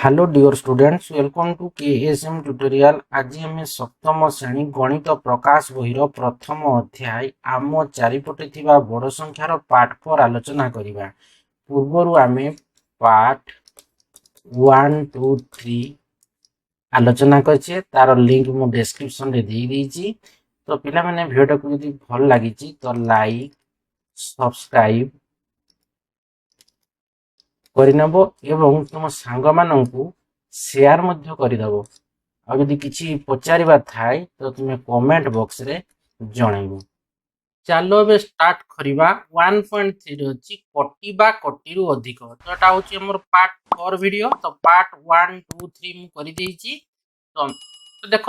Hello dear students, welcome to KSM tutorial. आज आम सप्तम श्रेणी गणित प्रकाश बहिर प्रथम अध्याय आम चारिपटे थिबा बड़ संख्यार पार्ट 4 आलोचना करिबा। पूर्वरु आमे पार्ट 1 2 3 आलोचना करछे। तार लिंक मु डिस्क्रिप्शन रे देई देइछि। तो पिला माने वीडियो को यदि भल लागिछि तो लाइक सब्सक्राइब କରିନେବ ଏବଂ ତୁମ ସାଙ୍ଗମାନଙ୍କୁ ସେୟାର ମଧ୍ୟ କରିଦେବ। ଆଉ ଯଦି କିଛି ପଚାରିବା ଥାଏ ତ ତୁମେ କମେଣ୍ଟ ବକ୍ସରେ ଜଣେଇବ। ଚାଲ ଏବେ ଷ୍ଟାର୍ଟ କରିବା। 1.3 ରେ ଅଛି କଟିବା କଟିରୁ ଅଧିକ। ତ ଏଟା ହେଉଛି ଆମର ପାର୍ଟ 4 ଭିଡ଼ିଓ। ତ ପାର୍ଟ 1 2 3 ମୁଁ କରିଦେଇଛି। ତ ଦେଖ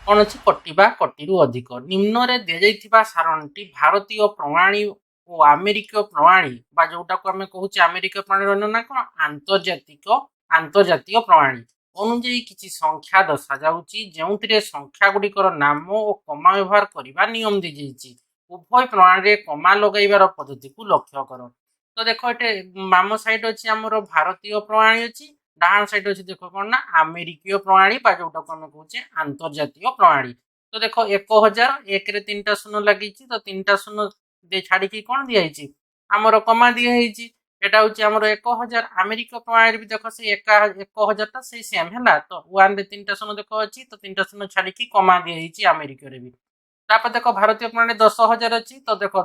କ'ଣ ଅଛି, କଟିବା କଟିରୁ ଅଧିକ। ନିମ୍ନରେ ଦିଆଯାଇଥିବା ସାରଣୀଟି ଭାରତୀୟ ପ୍ରଣାଳୀ ଓ ଆମେରିକୀୟ ପ୍ରଣାଳୀ ବା ଯୋଉଟାକୁ ଆମେ କହୁଛେ ଆମେରିକୀୟ ପ୍ରଣାଳୀର ନା କ'ଣ ଆନ୍ତର୍ଜାତୀୟ ପ୍ରଣାଳୀ ଅନୁଯାୟୀ କିଛି ସଂଖ୍ୟା ଦର୍ଶାଯାଉଛି, ଯେଉଁଥିରେ ସଂଖ୍ୟା ଗୁଡ଼ିକର ନାମ ଓ କମା ବ୍ୟବହାର କରିବା ନିୟମ ଦିଆଯାଇଛି। ଉଭୟ ପ୍ରଣାଳୀରେ କମା ଲଗାଇବାର ପଦ୍ଧତିକୁ ଲକ୍ଷ୍ୟ କର। ତ ଦେଖ ଏଠି ବାମ ସାଇଡ୍ ଅଛି ଆମର ଭାରତୀୟ ପ୍ରଣାଳୀ ଅଛି, ଡାହାଣ ସାଇଡ୍ ଅଛି ଦେଖ କ'ଣ ନା ଆମେରିକୀୟ ପ୍ରଣାଳୀ ବା ଯୋଉଟାକୁ ଆମେ କହୁଛେ ଆନ୍ତର୍ଜାତୀୟ ପ୍ରଣାଳୀ। ତ ଦେଖ 1000 ଏକରେ 3ଟା ଶୂନ ଲାଗିଛି, ତ 3ଟା ଶୂନ ଛାଡ଼ିକି କ'ଣ ଦିଆହେଇଛି ଆମର କମା ଦିଆହେଇଛି। এটা হচ্ছে আমার 1000 আমেরিকা প্রণালী भी देख से 1000 টা সেই সেম হেলা। তো 1 রে 3টা শূন্য দেখ ଅଛି, তো 3টা শূন্য ছাড়িকি কমা দিয়ে ହେଇଛି আমেরিকা রে भी। তারপর দেখো ভারতীয় প্রণালী 10000 ଅଛି, তো দেখো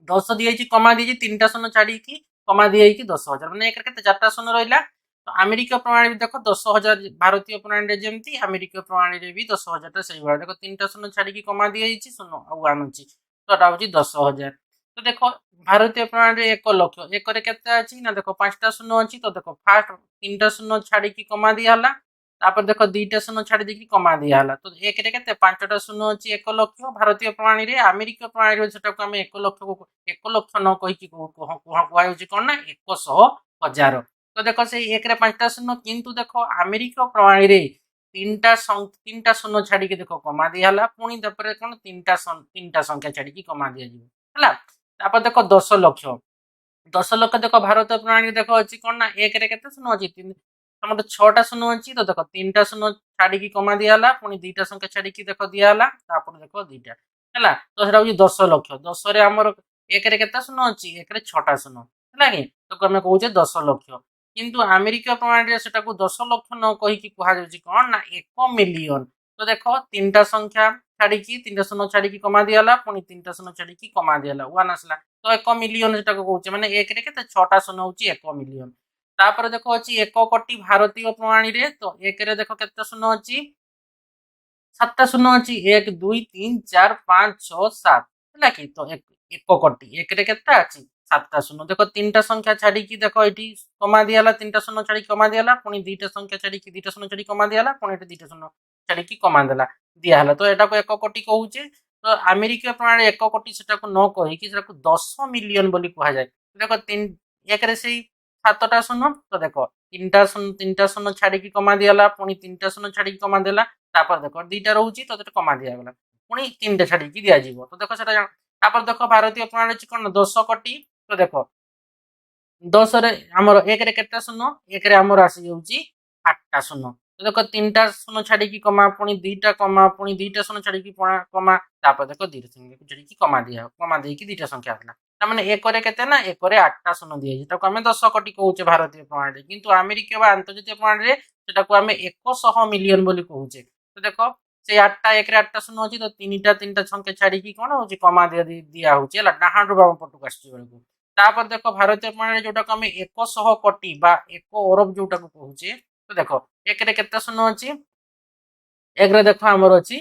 10 দিয়ে ହେଇଛି কমা দিয়ে 3টা শূন্য ছাড়িকি কমা দিয়ে ହେଇକି 10000 মানে একরে কেতে 4টা শূন্য রইলা। তো আমেরিকা প্রণালী भी দেখো 10000 ভারতীয় প্রণালী রে যেমতি আমেরিকা প্রণালী রে भी 10000 টা সেই ভাবে দেখো 3টা শূন্য ছাড়িকি কমা দিয়ে ହେଇଛି শূন্য ଆଉ 1 ଅଛି, তো এটা হচ্ছে 10000। তো দেখো भारतीय प्रणाली 1 लक्ष एकरे केते अछि ना देखो 5टा शून्य अछि, तो देखो फास्ट 3टा शून्य छाडी की कमा दिया हला। तापर देखो 2टा शून्य छाडी दी की कमा दिया हला। तो एकरे केते 5टा शून्य अछि 1 लक्ष। भारतीय प्रणाली रे अमेरिका प्रणाली रे सेटा को हम 1 लक्ष न कहि की कोहा होछि कोन ना 100,000। तो देखो से 1 रे 5टा शून्य, किंतु देखो अमेरिका प्रणाली रे 3टा शून्य छाडी की देखो कमा दिया हला, पुनी तपरे कोन 3टा संख्या छाडी की कमा दिया जिवो हला। तापर देखो 10 लक्ष 10 लक्ष देखो भारतीय प्रणाली देखो अछि कोन ना 1 रे केते शून्य अछि, हमर 6टा शून्य अछि, तो देखो 3टा शून्य छाडी की कमा दिया हला, पुनी 2टा संख्या छाडी की देखो दिया हला, तापर देखो 2टा हला। तो सेटा होछि 10 लक्ष। 10 रे हमर 1 रे केते शून्य अछि, 1 रे 6टा शून्य हला कि, तो हम कहउछे 10 लक्ष। किंतु अमेरिका प्रणाली रे सेटा को 10 लक्ष न कहि की कुहा जाउछि कोन ना 1 मिलियन। तो देखो 3टा संख्या छाडी की 3टा शून्य छाडी की कमा दिया हला, पुनी 3टा शून्य छाडी की कमा दिया हला 1 आसला। तो 1 मिलियन जेटा को कहउछे माने 1 रे केते 6टा शून्य होछि 1 मिलियन। तापर देखो अछि 1 कोटी भारतीय प्रणाली रे, तो 1 रे देखो केते शून्य अछि 7टा शून्य अछि 1 2 3 4 5 6 7 हला कि। तो 1 कोटी 1 रे केते अछि 7टा शून्य। देखो 3टा संख्या छाडी की देखो एठी कमा दिया हला, 3टा शून्य छाडी कमा दिया हला, पुनी 2टा संख्या छाडी की 2टा शून्य छाडी कमा दिया हला, पुनी एठी 2टा शून्य छाडी की कमा देला दिया हला। तो एटा को 1 कोटी कहउछे। तो अमेरिका प्रणाली 1 कोटी सेटा को न कहि कि सेटा को 10 मिलियन बोली कहा जाय। देखो 3 1 रे सेही 7टा शून्य, तो देखो 3टा शून्य छाडी की कमा दिया हला, पुनी 3टा शून्य छाडी की कमा देला, तापर देखो 2टा रहउची, तो सेटा कमा दिया गला, पुनी 3टा छाडी की दिया जीवो। तो देखो सेटा तापर देखो भारतीय प्रणाली छि कोन 10 कोटी। तो देखो 10 रे हमर 1 रे केटा शून्य, 1 रे हमर आसी जाउची 8टा शून्य। तो देखो 3टा शून्य छाडी की कमा, पुनी 2टा कमा, पुनी 2टा शून्य छाडी की कमा, तापर देखो 2टा संख्या छाडी की कमा दे की 2टा संख्या आसला। त माने 1 रे केते ना 1 रे 8टा शून्य दिया छै, ताको हमें 10 कोटी कहउचे भारतीय प्रणाली। किंतु अमेरिका बा अंतर्जातीय प्रणाली रे सेटा को हमें 100 मिलियन बोली कहउचे। तो देखो से 8टा 1 रे 8टा शून्य अछि, तो 3टा संख्या छाडी की कोन होची कमा दिया होची हला, डाहाण रो बाम पटु आसी बेलको। तापर देखो भारतीय प्रणाली जोटा को हमें 100 कोटी बा 1 अरब जोटा को कहउचे। तो देखो 1 रे केते शून्य अछि, 1 रे देखो हमर अछि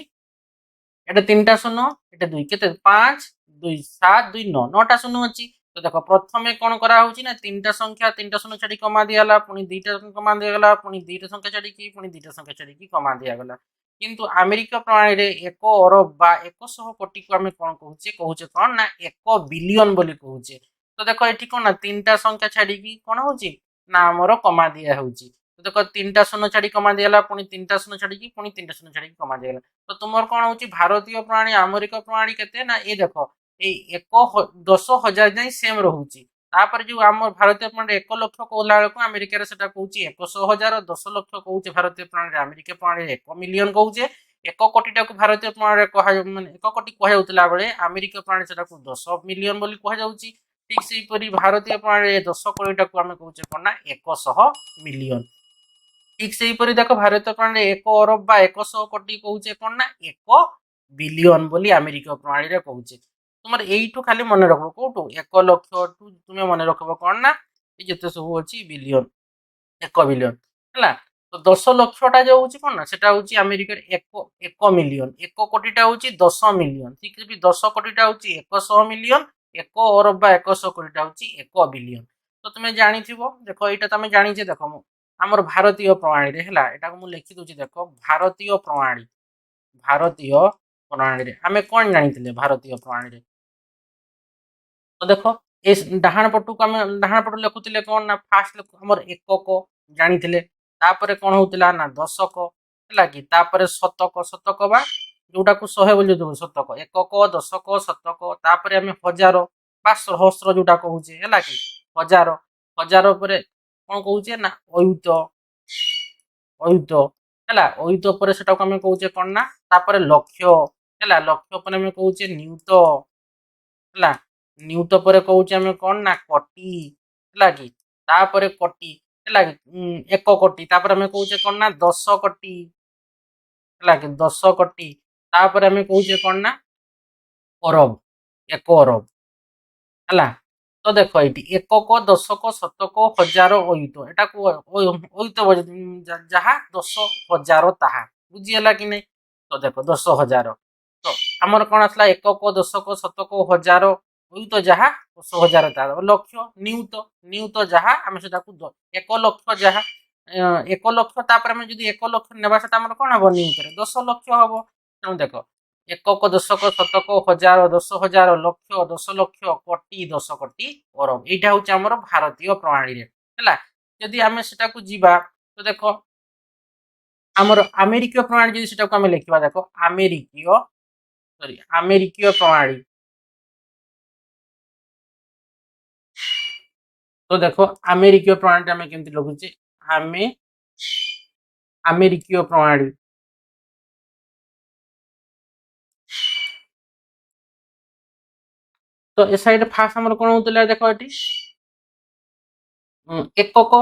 एटा 3टा शून्य, एटा 2 केते 5 2 7 2 9 9टा शून्य अछि। तो देखो प्रथमे कोन करा होची ना 3टा संख्या 3टा शून्य छाडी कमा दिया हला, पुनी 2टा कमा दिया गला, पुनी 2टा संख्या छाडी की पुनी 2टा संख्या छाडी की कमा दिया गला। किंतु अमेरिका प्रणाली रे 1 अरब बा 100 कोटी को हमें कोन कहउचे कोन ना 1 बिलियन बोली कहउचे। तो देखो एठी कोन ना 3टा संख्या छाडी की कोन होची ना हमरो कमा दिया होची। तो देखो 3टा शून्य छाडी कमा दिया हला, पुनी 3टा शून्य छाडी की पुनी 3टा शून्य छाडी की कमा दिया गला। तो तुमर कोन होची भारतीय प्रणाली अमेरिका प्रणाली केते ना ए देखो ए 10,000 जाई सेम रहउची। तापर जो आम भारतीय प्रणाली 1 लाख कहला बेलू अमेरिकार से कौन 100,000 10 लाख कौचे भारतीय प्रणाली अमेरिका प्रणाली 1 मिलियन कौचे 1 कोटी टाक भारतीय प्रणाली कह माने 1 कोटी कहला बेले अमेरिका प्रणाली से 10 मिलियन बोली कहजाऊँगी ठीक से भारतीय प्रणाली 10 कोटी टाक आम कौचे कौन ना 100 मिलियन ठीक से देख भारतीय प्रणाली 1 अरब बा 100 कोटी कौचे कौन ना 1 बिलियन बोली अमेरिका प्रणाली कौचे तुम यू खाली मन रख कौटू 1 लाख तुम्हें मन रख कौन ना जिते सब अच्छी बिलियन 1 बिलियन है तो 10 लक्षटा जो हूँ कौन ना सेटा हूँ अमेरिका 1 मिलियन 1 कोटीटा हूँ 10 मिलियन ठीक है 10 कोटीटा हूँ 100 मिलियन 1 अरब बा 100 कोटीटा हूँ 1 बिलियन तो तुम्हें जानी देख यहाँ तुम जानी देख आमर भारतीय प्रणाली है यहाँ मुझे लिखी दूसरी देख भारतीय प्रणाली आम कौन जानी भारतीय प्रणाली तो देख ये डाहाण पटू को डाहाण पटू लिखुले कौन ना फास्ट आमर एकक जानी तापर कौन होता ना दशक है कि तापर शतक बा जोटा को 100 बोली शतक एकक दशक शतक तापर आम हजार बा सहस्र जोटा कहूचे है कि हजार हजार पर कौन कहूचे ना अयुत अयुत है अयुत पर सेटा को आम कहूचे कौन ना तापर लक्ष्य है लक्ष्य पर आम कहूचे नियुत है नियुत पर कहूचे आम कौन ना कोटी है कि तापर कोटी है 1 कोटी तापर आम कहूचे कौन ना 10 कोटी है कि 10 कोटी तापर आम कहूचे कौन ना अरब 1 अरब है तो देख ये एकक दशक शतक हजार अयुत एटा को अयुत जहाँ 10,000 ताहा बुझीगला कि नहीं तो देख 10,000 तो आमर कौन आसला एकक दशक शतक हजार अयुत जहाँ 10,000 ताहा लक्ष्य नियुत नियुत जहाँ आम से 1 लक्ष जहाँ 1 लक्ष तापर आम जो 1 लक्ष नेबा सेटा आमर कौन हम नियुत 10 लक्ष हम तेणु देख एकक दशक शतक हजार 10,000 लक्ष 10 लक्ष कोटी 10 कोटी अरब यहाँ हूँ आमर भारतीय प्रणाली है जदि आम सेटा को जीवा तो देख आमर अमेरिकीय प्रणाली जदि आम लिखा देख अमेरिकीय प्रणाली तो देख अमेरिकीय प्रणाली आम केमती लिखुचे अमेरिकीय प्रणाली तो ए साइड फास्ट आमर कौन होता देख ये एकक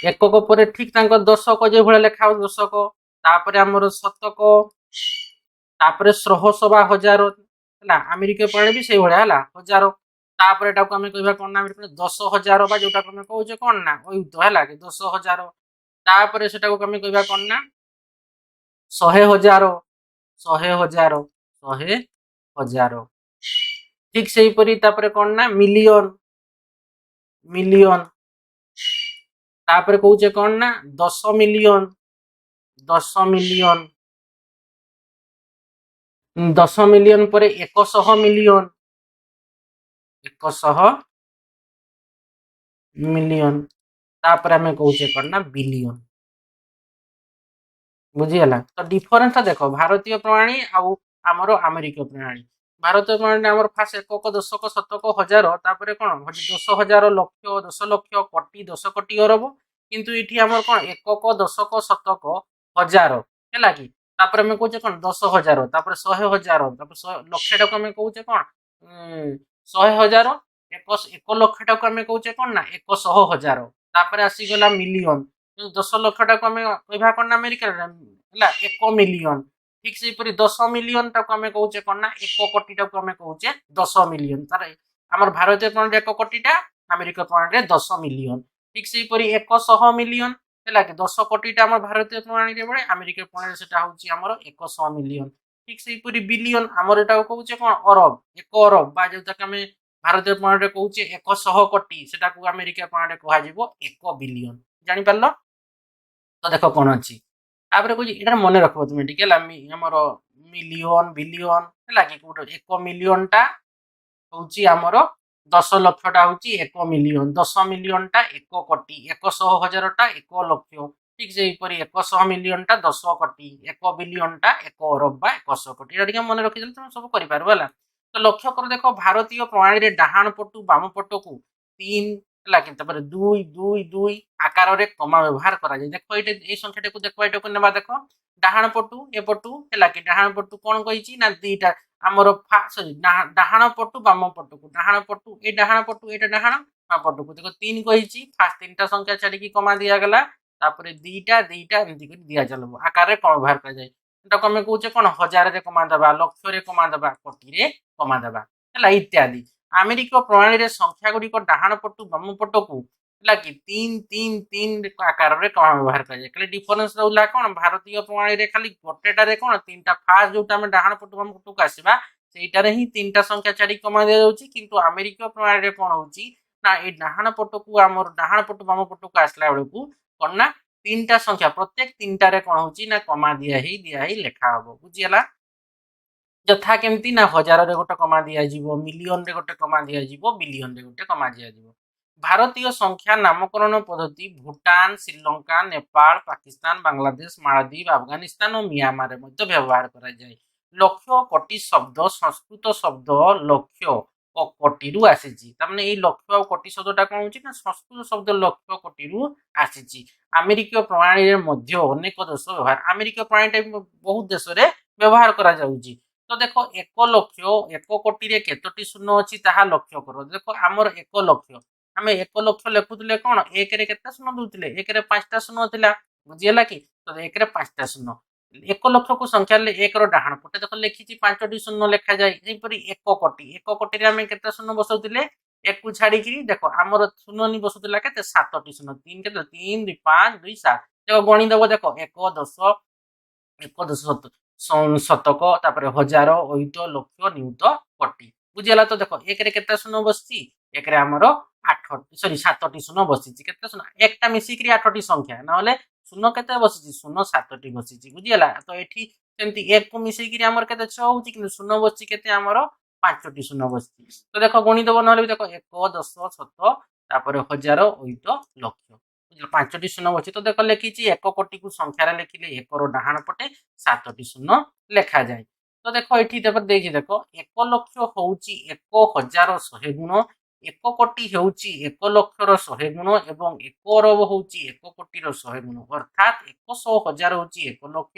एकक पर ठीक दशक जो भाई लिखा दशक तापर आमर शतक तापर सहस बा हजार है अमेरिका प्रणाली भी से भाया है हजार तापर एटा को आम कह कौन ना 10,000 बा जोटा आम कहे कौन ना अयुत है कि 10,000 तापर से आम कह कौन ना 100,000 100,000 100,000 ठीक से हीपरी कौन ना मिलियन मिलियन तापर कौचे कौन ना 10 मिलियन 10 मिलियन 10 मिलियन पर 100 मिलियन 100 मिलियन तापर आम कौचे कौन ना बिलियन बुझीगला तो डिफरेंस देख भारतीय प्रणाली आमर अमेरिका प्रणाली भारतीय प्रणाली आमर फास्ट एकक दशक शतक हजार तापर कौन 10,000 लक्ष 10 लक्ष कोटी 10 कोटी अरब किंतु ये आमर कौन एकक दशक शतक हजार है कि तापर आम कहे कौन 10,000 तापर 100,000 लक्ष टाक आम कहे कौन 100,000 1 लक्ष टाक आम कहे कौन ना 100,000 तापर आसीगला मिलियन 10 लक्ष टाक आम कह कौन अमेरिका है 1 मिलियन ठीक से 10 मिलियन टाक आम कहे कौन ना 1 कोटी टाक आम कहे 10 मिलियन तार आम भारतीय प्रणाली 1 कोटीटा अमेरिका प्रणाली 10 मिलियन ठीक से 100 मिलियन है कि 10 कोटीटा आम भारतीय प्रणाली बेले अमेरिका प्रणाली से हूँ 100 मिलियन ठीक से बिलियन आमर यहाँ कहे कौन अरब 1 अरब बा जो आम भारतीय प्रणाली कहे 100 कोटी से अमेरिका प्रणाली कह 1 बिलियन जापार तो देख कौन अच्छी तापर कह ये मन रख तुम टे आमर मिलियन बिलियन है कि 1 मिलियन टा हूँ आमर 10 लक्षटा हूँ 1 मिलियन 10 मिलियन टा 1 कोटी 100,000 टा 1 लक्ष ठीक से 100 मिलियन टा 10 कोटी 1 बिलियन टा 1 अरब बा 100 कोटी ये मन रखी तुम सब कर तो लक्ष्य कर देख भारतीय प्रणाली डाहाण पटु बाम पट को 3 है दुई दुई दुई आकार रे कमा व्यवहार करा जाय देख ये संख्या को देख ये नेबा देख डाहाण पटु एपटु है कि डाहाण पटु कौन कही ना दीटा आमर सॉरी डाहाण पटु बाम पट को डाहाण पटु ए डाहाण पटु एटा डाहाण बाम पट को देख 3 कही फास्ट 3टा संख्या छाड़ी कमा दिया गला तापर दीटा दीटा एमती कर दिया चलो आकार रे कम व्यवहार कर जाय एटा कमे कहूचे कोन हजार रे कमा दबा लक्ष्य रे कमा दबा कोटी रे कमा दबा है इत्यादि अमेरिका प्रणाली रे संख्या गुडी को डाहाण पटु बाम पट को है कि 3 3 3 आकार रे कमा व्यवहार कर जाय खाली डिफरेंस रहला कोन भारतीय प्रणाली रे खाली गोटेटा रे कोन तीनटा फास्ट जोटा हम डाहाण पटु बाम पटु को आसीबा सेटारे ही तीनटा संख्या छाड़ी कमा दिया जाउची किंतु अमेरिका प्रणाली रे कोन होउची ना ए डाहाण पटु को हमर डाहाण पटु बाम पटु को आसला बेलकू कोन ना 3टा संख्या प्रत्येक 3टा रे कोन होउची ना कमा दिया ही लेखा हबो बुझियला यथा केमती ना हजार रे गोटे कमा दिया जीवो मिलियन रे गोटे कमा दिया जीवो बिलियन रे गोटे कमा दिया जीवो भारतीय संख्या नामकरण पद्धति भूटान श्रीलंका नेपाल पाकिस्तान बांग्लादेश मालदीव अफगानिस्तान और म्यांमार रे मध्य व्यवहार करा जाय लक्ष्य कोटि शब्द संस्कृत शब्द लक्ष्य और कोटि रु आसीची तमने ए लक्ष्य और कोटि शब्दटा कोन होची ना संस्कृत शब्द लक्ष्य कोटि रु आसीची अमेरिकीय प्रणाली रे मध्य अनेक देश व्यवहार अमेरिकीय प्रणाली बहुत देश रे व्यवहार करा जाउची तो देखो 1 लक्ष्य 1 कोटि रे केतोटी शून्य अछि ताहा लक्ष्य करो देखो हमर 1 लक्ष्य आमे 1 लक्ष्य लेखुतले कोन 1 रे केते शून्य दुतिले 1 रे 5टा शून्य थिला बुझियला कि तो 1 रे 5टा शून्य 1 लक्ष्य को संख्या ले 1 रो डाहाण पटे देखो लेखिची 5टी शून्य लेखा जाय एपरि 1 कोटि रे आमे केते शून्य बसौतिले 1 को छाडी कि देखो हमर शून्य नि बसौतिला केते 7टी शून्य 3 केते 3 2 5 2 7 देखो गणि देबो देखो 1 10 1 10 शतक तापर हजार ओहित लक्ष नियुत कोटि बुझियला तो देखो 1 रे केते शून्य बसची 1 रे हमर 8 सॉरी 7टी शून्य बसची केते शून्य एकटा मिसिकरी 8टी संख्या नहले शून्य केते बसची शून्य 7टी बसची बुझियला तो एठी सेमती 1 को मिसिकरी हमर केते 6 होची कि शून्य बसची केते हमर 5टी शून्य बसची तो देखो गणि देबो नहले देखो 1 10 शत तापर हजार ओहित लक्ष 5टी शून्य बची तो देख लिखी 1 कोटि को संख्या लिखिले 1 रो डाहाण पटे 7टी शून्य लेखा जाए तो देखो ये देखिए देख 1 लक्ष होउची 1100 गुण 1 कोटि होउची 1 लक्षर 100 गुण एवं 1 अरब होउची 1 कोटिर 100 गुण अर्थात 100,000 होउची 1 लक्ष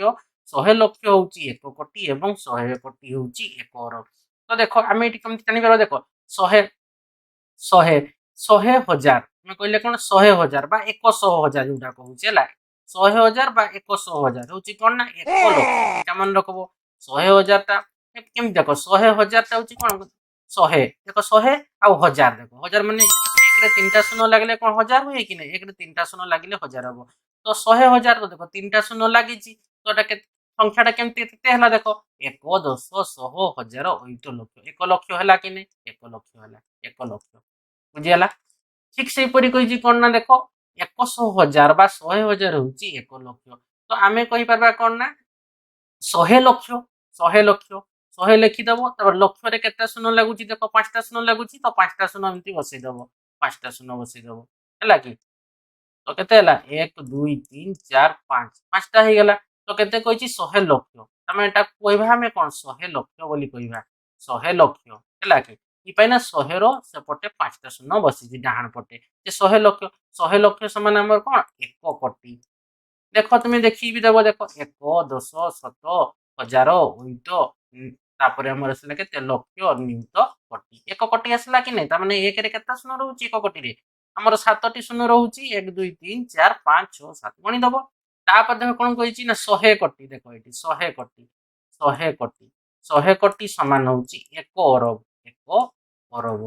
100 लक्ष होउची 1 कोटि एवं 100 कोटि होउची 1 अरब तो देखो आमे एटी केमति जानि पारो देखो 100,000 मैं कहले कोन 100,000 बा 100,000 जोटा कहूचे ला 100,000 बा 100,000 होची कोन ना 1 लक्ष एटा मन रखबो 100,000 टा केम देखो 100,000 टा होची कोन 100 देखो 100 आ 1000 देखो 1000 माने 1 रे 3टा शून्य लागले कोन 1000 होय कि नै 1 रे 3टा शून्य लागले 1000 हबो तो 100,000 तो देखो 3टा शून्य लागिची तो एटा के संख्याटा केमति केते हला देखो 1 10 100 1000 ओइतो लक्ष 1 लक्ष हला कि नै 1 लक्ष हला 1 लक्ष बुझियला ठीक से परि कहि कोन ना देखो 100,000 बा 100,000 होची 1 लक्ष तो आमे कहि परबा कोन ना 100 लक्ष 100 लक्ष 100 लिखि दबो तब लक्ष रे केते शून्य लागुची देखो 5टा शून्य लागुची तो 5टा शून्य एमति बसै दबो 5टा शून्य बसै दबो हला कि तो केते हला 1 2 3 4 5 5टा हे गेला तो केते कहिची 100 लक्ष तमे एटा कहबा हमें कोन 100 लक्ष बोली कहबा 100 लक्ष हला कि इ पाइना 100 रो सेपटे 5टा शून्य बसिची डाहाण पटे जे 100 लक्ष समान हमर कोन 1 कोटि देखो तुम देखि भी देबो देखो 1 10 100 हजार ओहित तापर हमर असला केते लक्ष नियुत कोटि 1 कोटि असला कि नै त माने 1 रे केते शून्य रहउची 1 कोटि रे हमर 7टी शून्य रहउची 1 2 3 4 5 6 7 गणि दबो तापर देखो कोन कहिची ना 100 कोटि देखो एठी 100 कोटि 100 कोटि 100 कोटि समान होउची 1 अरब 1 अरब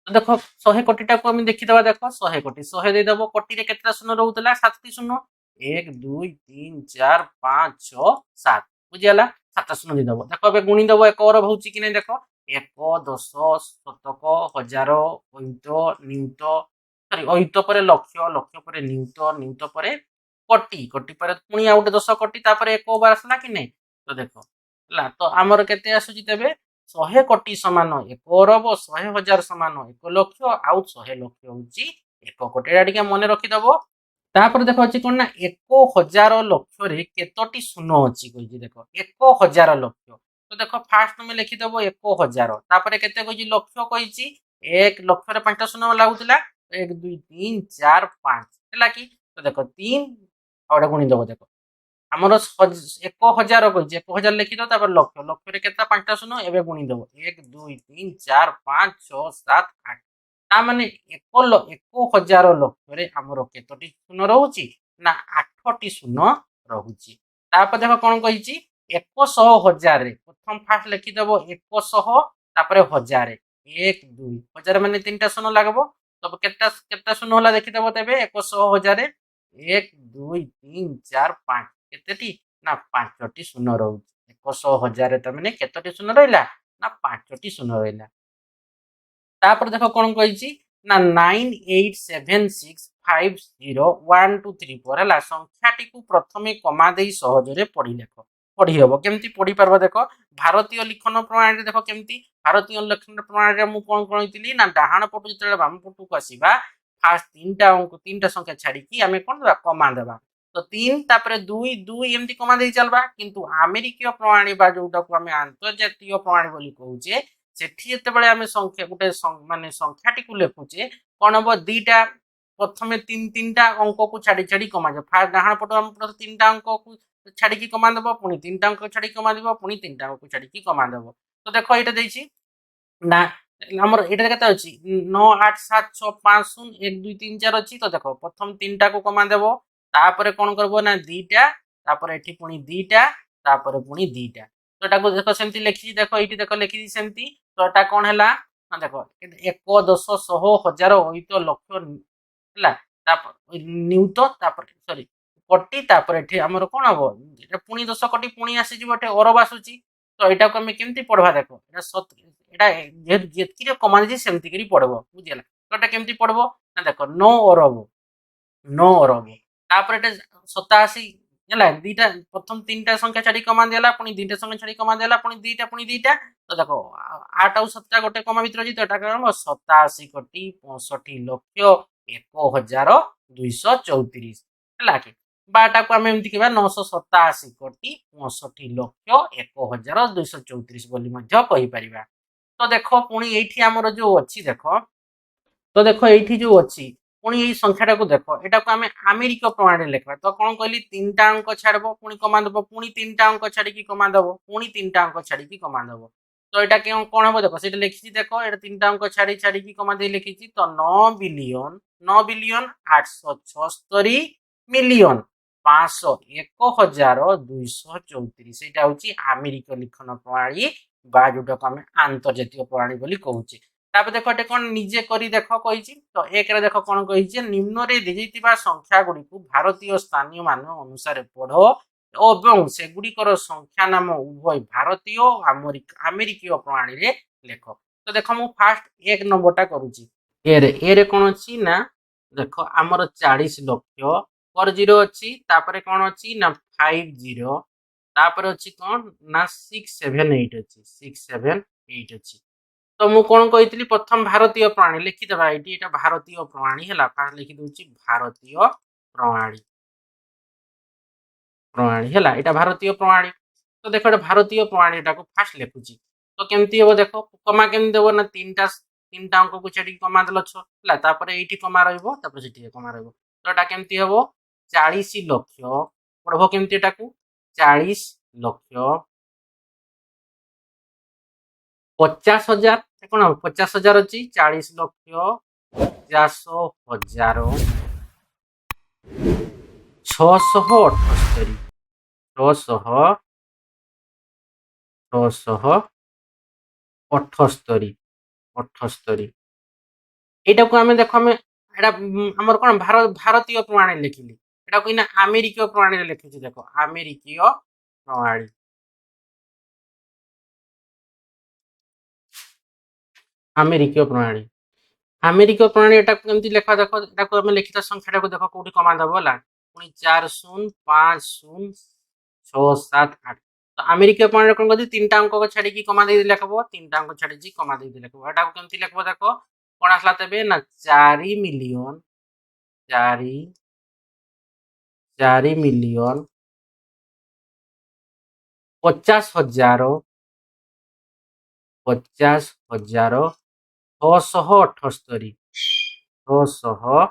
तो देखो 100 कोटिटा को हम देखि दबा देखो 100 कोटि 100 दे दबो कोटि रे केतरा शून्य रहउतला 7टी शून्य 1 2 3 4 5 6 7 बुझियला 7 शून्य दे दबो देखो बे गुणी दबो 1 अरब होउची कि नै देखो 1 10 शतक हजार ओहित नियुत सॉरी ओहित परे लक्ष लक्ष परे नियुत नियुत परे कोटि कोटि परे पुणी आ उटे 10 कोटि तापर 1 बार आसला कि नै तो देखो ला तो हमर केते आसुची तबे 100 कोटि समान 1 अरब 100,000 समान 1 लक्ष आउ 100 लक्ष होउची 1 कोटि एटा टिके मने रखि दबो तापर देखो अछि कोन ना 1,000 लक्ष रे केतोटी शून्य अछि कहि देखो 1,000 लक्ष তো দেখো ফার্স্ট তুমি লিখিদেব 1000 তারপরে কেতে কইছি লক্ষ কইছি 1 লক্ষরে 5টা শূন্য লাগুଥିଲା 1 2 3 4 5 ହେଲା কি তো দেখো 3 ଆଉ ଗୋଟେ ଗୁଣି ଦେବ ଦେଖ ଆମର 1000 କହିଛି 1000 ଲେଖିଦବ ତାପରେ ଲକ୍ଷ ଲକ୍ଷରେ କେତେ 5ଟା ଶୂନ ଏବେ ଗୁଣି ଦେବ 1 2 3 4 5 6 7 8 ତା ମାନେ 1000 ଲକ୍ଷରେ ଆମର କେତୋଟି ଶୂନ ରହୁଛି ନା 8ଟି ଶୂନ ରହୁଛି ତାପରେ ଦେଖ କଣ କହିଛି 100 ହଜାରରେ ପ୍ରଥମ ଫାଷ୍ଟ ଲେଖିଦେବ 100 ତାପରେ ହଜାରେ 1 2 ହଜାର ମାନେ 3ଟା ଶୂନ ଲାଗିବ ତବେ କେତେ ଶୂନ ହେଲା ଦେଖିଦେବ ତେବେ 100 ହଜାରେ 1 2 3 4 5 କେତେଟି ନା 5ଟି ଶୂନ ରହୁଛି 100 ହଜାରେ ତା ମାନେ କେତୋଟି ଶୂନ ରହିଲା ନା 5ଟି ଶୂନ ରହିଲା ତାପରେ ଦେଖ କଣ କହିଛି ନା 9876501234 ହେଲା ସଂଖ୍ୟାଟିକୁ ପ୍ରଥମେ କମା ଦେଇ ସହଜରେ ପଢି ଲେଖ ପଢି ହେବ କେମିତି ପଢି ପାରବ ଦେଖ ଭାରତୀୟ ଲିଖନ ପ୍ରଣାଳୀରେ ଦେଖ କେମିତି ଭାରତୀୟ ଲିଖନ ପ୍ରଣାଳୀରେ ମୁଁ କଣ କହିଥିଲି ନା ଡାହାଣ ପଟୁ ଯେତେବେଳେ ବାମ ପଟକୁ ଆସିବା ଫାଷ୍ଟ ତିନିଟା ସଂଖ୍ୟା ଛାଡିକି ଆମେ କଣ ଦେବା କମା ଦେବା ତ 3 ତାପରେ 2 2 ଏମିତି କମା ଦେଇ ଚାଲବା କିନ୍ତୁ ଆମେରିକୀୟ ପ୍ରଣାଳୀ ବା ଯୋଉଟାକୁ ଆମେ ଆନ୍ତର୍ଜାତୀୟ ପ୍ରଣାଳୀ ବୋଲି କହୁଛେ ସେଠି ଯେତେବେଳେ ଆମେ ସଂଖ୍ୟା ଗୋଟେ ମାନେ ସଂଖ୍ୟାଟିକୁ ଲେଖୁଛେ କଣ ହବ ଦିଟା ପ୍ରଥମେ ତିନିଟା ଅଙ୍କକୁ ଛାଡି ଛାଡି କମାଯିବ ଫାଷ୍ଟ ଡାହାଣ ପଟ ଆମ ତିନିଟା ଅଙ୍କକୁ ଛାଡିକି କମା ଦେବ ପୁଣି ତିନିଟା ଅଙ୍କ ଛାଡିକି କମା ଦେବ ପୁଣି ତିନିଟା ଅଙ୍କକୁ ଛାଡିକି କମା ଦେବ ତ ଦେଖ ଏଇଟା ଦେଇଛି ନା ଆମର ଏଇଟା କେତେ ଅଛି 9 8 7 6 5 0 1 2 3 4 ଅଛି ତ ଦେଖ ପ୍ରଥମ ତିନିଟାକୁ କମା ଦେବ ତାପରେ କଣ କରିବ ନା ଦିଟା ତାପରେ ଏଠି ପୁଣି ଦିଟା ତାପରେ ପୁଣି ଦିଟା ତ ଏଟାକୁ ଦେଖ ସେମିତି ଲେଖିଛି ଦେଖ ଏଇଠି ଦେଖ ଲେଖିଛି ସେମିତି ତ ଏଟା କଣ ହେଲା ନା ଦେଖ 1 10 100 1000 ଅୟୁତ ଲକ୍ଷ ହେଲା ତାପରେ ନିୟୁତ ତାପରେ ସରି କୋଟି ତାପରେ ଏଠି ଆମର କଣ ହବ ଏଟା ପୁଣି 10 କୋଟି ପୁଣି ଆସିଯିବ ଏଠି ଅରବ ଆସୁଛି ତ ଏଟାକୁ ଆମେ କେମିତି ପଢବା ଦେଖ ଏଟା ଯେତିକିରେ କମା ଦେଇଛି ସେମିତି କରି ପଢବ ବୁଝିଗଲା ତ ଏଟା କେମିତି ପଢବ ନା ଦେଖ 9 ଅରବ ତାପରେ ଏଟା 87 ହେଲା ଦିଟା ପ୍ରଥମ ତିନିଟା ସଂଖ୍ୟା ଛାଡି କମା ଦିଆଲା ପୁଣି ଦିଟା ସଂଖ୍ୟା ଛାଡି କମା ଦିଆଲା ପୁଣି ଦିଟା ତ ଦେଖ 8 ଆଉ 7ଟା ଗୋଟେ କମା ଭିତରେ ଅଛି ତ ଏଟା କଣ 87 କୋଟି 65 ଲକ୍ଷ 1234 ହେଲା କି ବା ଏଟାକୁ ଆମେ ଏମିତି କହିବା 987 କୋଟି 65 ଲକ୍ଷ 1234 ବୋଲି ମଧ୍ୟ କହିପାରିବା ତ ଦେଖ ପୁଣି ଏଇଠି ଆମର ଯୋଉ ଅଛି ଦେଖ ତ ଦେଖ ଏଇଠି ଯୋଉ ଅଛି ପୁଣି ଏଇ ସଂଖ୍ୟାଟାକୁ ଦେଖ ଏଟାକୁ ଆମେ ଆମେରିକୀୟ ପ୍ରଣାଳୀରେ ଲେଖିବା ତ କଣ କହିଲି ତିନିଟା ଅଙ୍କ ଛାଡିବ ପୁଣି କମା ଦେବ ପୁଣି ତିନିଟା ଅଙ୍କ ଛାଡିକି କମା ଦେବ ପୁଣି ତିନିଟା ଅଙ୍କ ଛାଡିକି କମା ଦେବ ତ ଏଟା କଣ ହବ ଦେଖ ସେଟା ଲେଖିଛି ଦେଖ ଏଟା ତିନିଟା ଅଙ୍କ ଛାଡିକି କମା ଦେଇ ଲେଖିଛି ତ 9 ବିଲିୟନ 876 ମିଲିୟନ 501,234 ସେଇଟା ହଉଛି ଆମେରିକୀୟ ଲିଖନ ପ୍ରଣାଳୀ ବା ଯୋଉଟାକୁ ଆମେ ଆନ୍ତର୍ଜାତିକ ପ୍ରଣାଳୀ ବୋଲି କହୁଛେ ତାପରେ ଦେଖ ଏଟେ କଣ ନିଜେ କରି ଦେଖ କହିଛି ତ ଏକରେ ଦେଖ କଣ କହିଛି ନିମ୍ନରେ ଦିଆଯାଇଥିବା ସଂଖ୍ୟା ଗୁଡିକୁ ଭାରତୀୟ ସ୍ଥାନୀୟ ମାନ ଅନୁସାରେ ପଢ ଏବଂ ସେଗୁଡିକର ସଂଖ୍ୟା ନାମ ଉଭୟ ଭାରତୀୟ ଓ ଆମେରିକୀୟ ପ୍ରଣାଳୀରେ ଲେଖ ତ ଦେଖ ମୁଁ ଫାଷ୍ଟ 1 ନମ୍ବରଟା କରୁଛି ଏରେ କଣ ଅଛି ନା ଦେଖ ଆମର 40 ଲକ୍ଷ पर 0 ଅଛି ତାପରେ କଣ ଅଛି ନା 50 ତାପରେ ଅଛି କଣ ନା 678 ଅଛି 678 ଅଛି ତ ମୁଁ କଣ କହିଥିଲି ପ୍ରଥମ ଭାରତୀୟ ପ୍ରଣାଳୀ ଲେଖିଦେବା ଏଇଠି ଏଟା ଭାରତୀୟ ପ୍ରଣାଳୀ ହେଲା ଫାଷ୍ଟ ଲେଖି ଦଉଛି ଭାରତୀୟ ପ୍ରଣାଳୀ ହେଲା ଏଟା ଭାରତୀୟ ପ୍ରଣାଳୀ ତ ଦେଖ ଏଟା ଭାରତୀୟ ପ୍ରଣାଳୀଟାକୁ ଫାଷ୍ଟ ଲେଖୁଛି ତ କେମିତି ହବ ଦେଖ କମା କେମିତି ଦେବ ନା ତିନିଟା ଅଙ୍କକୁ ଛାଡିକି କମା ଦେଲ ହେଲା ତାପରେ ଏଇଠି କମା ରହିବ ତାପରେ ସେଠି କମା ରହିବ ତ ଏଟା କେମିତି ହବ 40 ଲକ୍ଷ ପଢବ କେମିତି ଏଟାକୁ 40 ଲକ୍ଷ 50,000 କଣ 50,000 ଅଛି 40 ଲକ୍ଷ 50,000 678 678 ଏଇଟାକୁ ଆମେ ଦେଖ ଆମେ ଏଟା ଆମର କଣ ଭାରତୀୟ ପ୍ରଣାଳୀ ଲେଖିଲି ଏଟାକୁ ଇନା ଆମେରିକୀୟ ପ୍ରଣାଳୀରେ ଲେଖିଛି ଦେଖ ଆମେରିକୀୟ ପ୍ରଣାଳୀ ଆମେରିକୀୟ ପ୍ରଣାଳୀ ଏଟାକୁ କେମିତି ଲେଖା ଦେଖ ଏଟାକୁ ଆମେ ଲିଖିତ ସଂଖ୍ୟାଟାକୁ ଦେଖ କୋଉଠି କମା ଦେବ ହେଲା ପୁଣି 405067 ତ ଆମେରିକୀୟ ପ୍ରଣାଳୀ କଣ କରୁଛି ତିନିଟା ଅଙ୍କ ଛାଡିକି କମା ଦେଇ ଲେଖବ ତିନିଟା ଅଙ୍କ ଛାଡିକି କମା ଦେଇ ଲେଖବ ଏଟାକୁ କେମିତି ଲେଖବ ଦେଖ କଣ ଆସିଲା ତେବେ ନା 4,50,000 50,678 678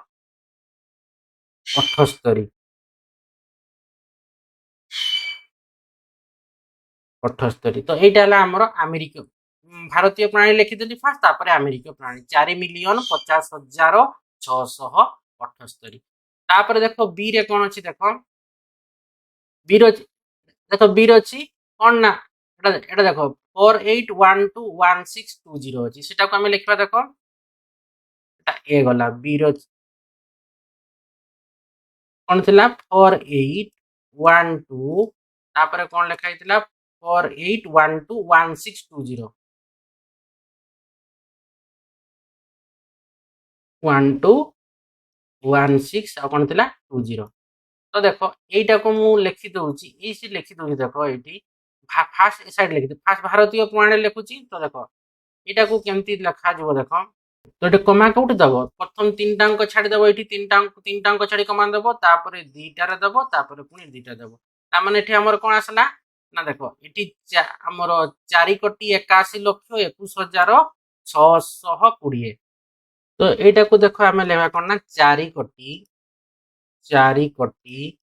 78 तो এইটা হলা আমার আমেরিকা ভারতীয় প্রাণী লিখিদেলি ফার্স্ট তারপরে আমেরিকীয় প্রাণী 4,50,678 তারপরে দেখো বি রে কোন আছে দেখো বি র দেখো বি র ଅଛି কোন না এটা দেখো 48121620 ଅଛି সেটাକୁ ଆମେ ଲେଖିବା ଦେଖ এটা এ গলা বি র কোন ଥିଲା 4812 তারপরে কোন লেখা ହେଇଥିଲା 48121620 1216 ଆଉ কোন ଥିଲା 20 তো দেখো এইটাକୁ ମୁଁ ଲେଖି ଦଉଛି ଏଇଠି ଲେଖି ଦଉଛି ଦେଖ ଏଇଠି ফার্স্ট সাইড লিখি ফার্স্ট ভারতীয় প্রণালী লেখুছি তো দেখো এটাକୁ কেমতি লেখাଯିବ ଦେଖ তো এটা কমা কোଉଠି দেব প্রথম তিনটা অঙ্ক ছাড়ি দেব এটি তিনটা অঙ্ক ছাড়ি কমা দেব তারপরে দুইটারে দেব তারপরে পুনি দুইটা দেব তার মানে এটি আমার কোন আসলা না দেখো এটি আমার 4,81,21,620 তো এইটাକୁ ଦେଖ ଆମେ ଲେখା কোন না 4,81,81,620